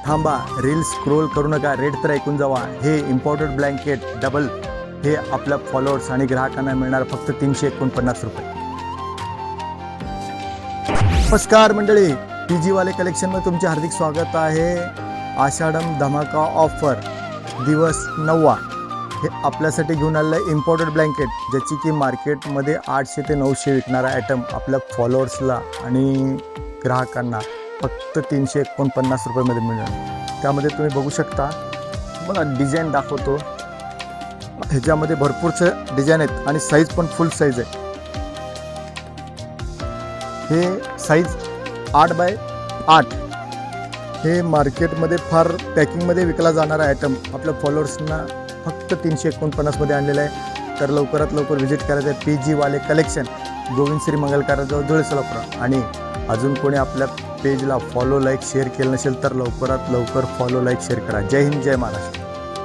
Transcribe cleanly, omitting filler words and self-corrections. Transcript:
थांबा, reel scroll करू नका, रेट तर ऐकून जावा. हे इम्पोर्टेड ब्लँकेट डबल हे आपल्या फॉलोअर्स आणि ग्राहकांना मिळणार फक्त 349 रुपये. नमस्कार मंडळी, PG वाले कलेक्शनमध्ये तुमचे हार्दिक स्वागत आहे. आषाढम धमाका ऑफर दिवस 9वा हे आपल्यासाठी घेऊन आलेलं आहे इम्पोर्टेड ब्लँकेट, ज्याची की मार्केटमध्ये 800 ते 900 विकणारा आयटम आपल्या फॉलोअर्सला आणि ग्राहकांना फक्त 349 रुपयामध्ये मिळणार. त्यामध्ये तुम्ही बघू शकता, मला डिझाईन दाखवतो. ह्याच्यामध्ये भरपूरचे डिझाईन आहेत आणि साईज पण फुल साईज आहे. हे साईज 8x8 हे मार्केटमध्ये फार पॅकिंगमध्ये विकला जाणारा आयटम आपल्या फॉलोअर्सना फक्त 349मध्ये आणलेला आहे. तर लवकरात लवकर व्हिजिट करायचं आहे PG वाले कलेक्शन, गोविंद श्री मंगलकाराजवळ धुळे सोलापूर. आणि अजून कोणी आपल्या पेजला फॉलो लाईक शेअर केलं नसेल तर लवकरात लवकर फॉलो लाईक शेअर करा. जय हिंद, जय महाराष्ट्र.